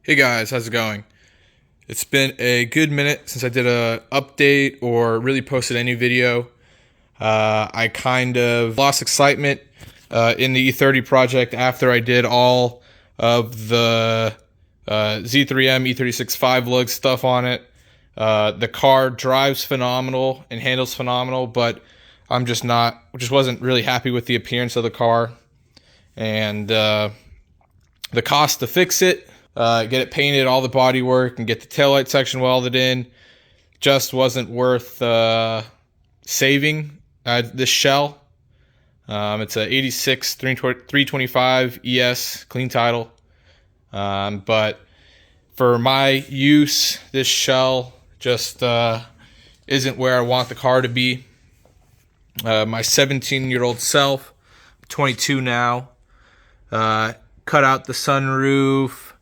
Hey guys, how's it going? It's been a good minute since I did a update or really posted any video. I kind of lost excitement in the E30 project after I did all of the Z3M E36 5-lug stuff on it. The car drives phenomenal and handles phenomenal, but just wasn't really happy with the appearance of the car and the cost to fix it. Get it painted, all the body work, and get the taillight section welded in. Just wasn't worth saving this shell. It's a 86 325 ES clean title. But for my use, this shell just isn't where I want the car to be. My 17-year-old self, 22 now, cut out the sunroof.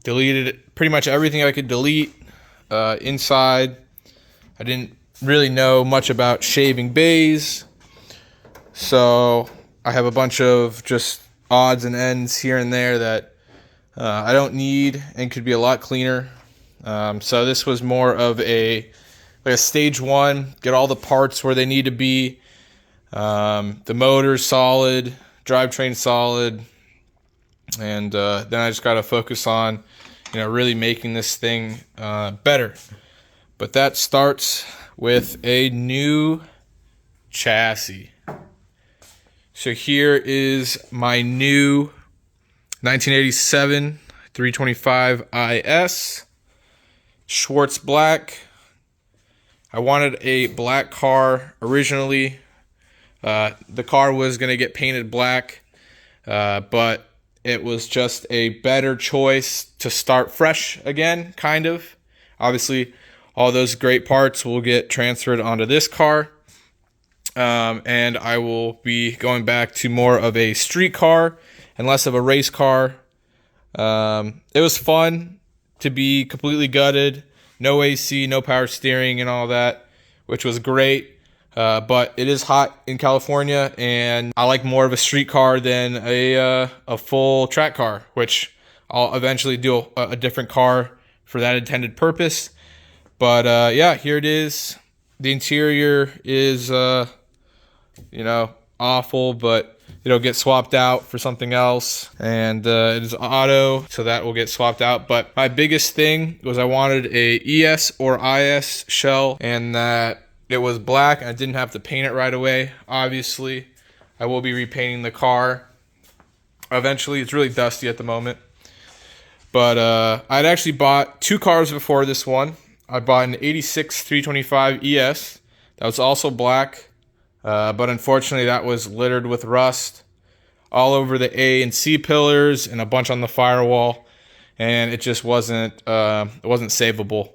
Deleted pretty much everything I could delete inside. I didn't really know much about shaving bays, so I have a bunch of just odds and ends here and there that I don't need and could be a lot cleaner. So this was more of a stage one, get all the parts where they need to be. The motor's solid, drivetrain solid. And then I just got to focus on, really making this thing better. But that starts with a new chassis. So here is my new 1987 325 IS, Schwartz black. I wanted a black car originally. The car was going to get painted black, but it was just a better choice to start fresh again, kind of. Obviously, all those great parts will get transferred onto this car. And I will be going back to more of a street car and less of a race car. It was fun to be completely gutted. No AC, no power steering and all that, which was great. But it is hot in California, and I like more of a street car than a full track car, which I'll eventually do a different car for that intended purpose. But yeah, here it is. The interior is, awful, but it'll get swapped out for something else. And it is auto, so that will get swapped out. But my biggest thing was I wanted a ES or IS shell, and that it was black, and I didn't have to paint it right away. Obviously, I will be repainting the car eventually. It's really dusty at the moment. But I'd actually bought two cars before this one. I bought an 86 325 ES. That was also black, but unfortunately that was littered with rust all over the A and C pillars and a bunch on the firewall, and it just wasn't savable.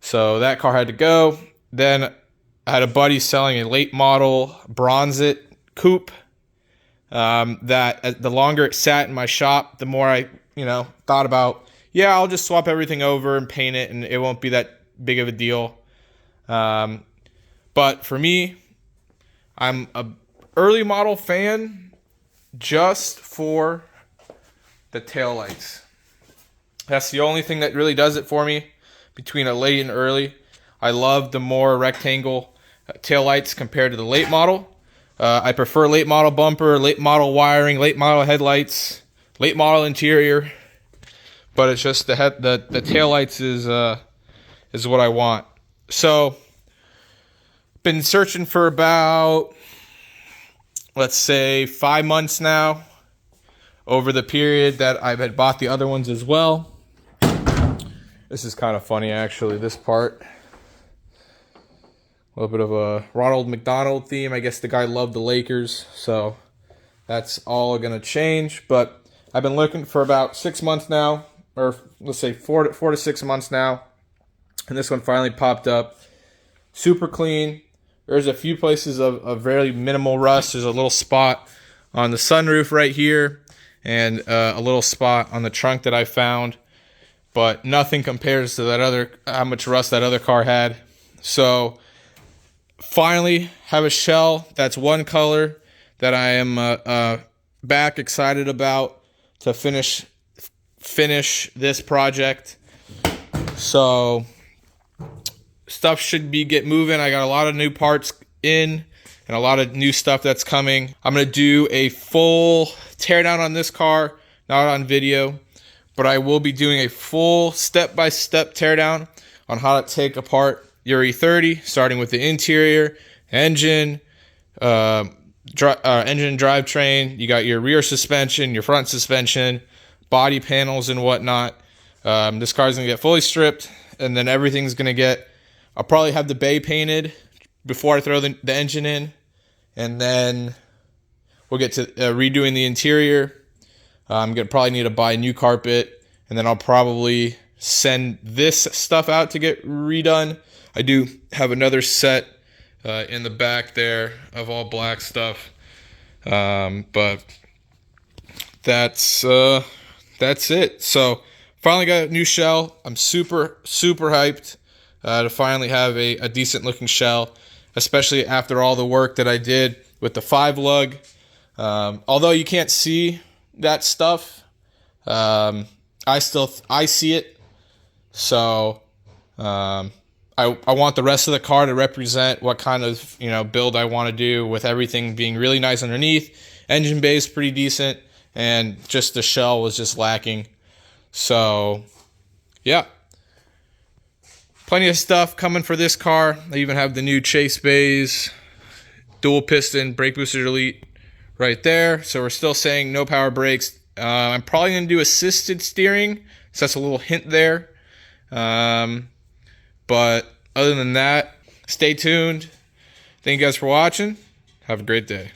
So that car had to go. Then I had a buddy selling a late model Bronzit coupe that the longer it sat in my shop, the more I, thought about, I'll just swap everything over and paint it, and it won't be that big of a deal. But for me, I'm a early model fan just for the taillights. That's the only thing that really does it for me between a late and early. I love the more rectangle taillights compared to the late model. I prefer late model bumper, late model wiring, late model headlights, late model interior. But it's just the taillights is what I want. So, been searching for about, let's say, 5 months now, over the period that I had bought the other ones as well. This is kind of funny, actually, this part. A little bit of a Ronald McDonald theme. I guess the guy loved the Lakers, so that's all going to change. But I've been looking for about 6 months now, or let's say 4 to 6 months now, and this one finally popped up. Super clean. There's a few places of very minimal rust. There's a little spot on the sunroof right here, and a little spot on the trunk that I found, but nothing compares to how much rust that other car had. So finally have a shell that's one color that I am back excited about to finish finish this project. So stuff should get moving. I got a lot of new parts in and a lot of new stuff that's coming. I'm going to do a full teardown on this car, not on video, but I will be doing a full step-by-step teardown on how to take apart your E30, starting with the interior, engine, engine drivetrain. You got your rear suspension, your front suspension, body panels and whatnot. This car's going to get fully stripped, and then everything's going to get... I'll probably have the bay painted before I throw the engine in, and then we'll get to redoing the interior. I'm going to probably need to buy new carpet, and then I'll probably send this stuff out to get redone. I do have another set in the back there of all black stuff, but that's it. So finally got a new shell. I'm super hyped to finally have a decent looking shell, especially after all the work that I did with the 5-lug. Although you can't see that stuff, I see it. So I want the rest of the car to represent what kind of build I want to do, with everything being really nice underneath. Engine bay is pretty decent, and just the shell was just lacking. So yeah, plenty of stuff coming for this car. I even have the new chase bays, dual piston brake booster delete right there. So we're still saying no power brakes. I'm probably going to do assisted steering, so that's a little hint there. But other than that, stay tuned. Thank you guys for watching. Have a great day.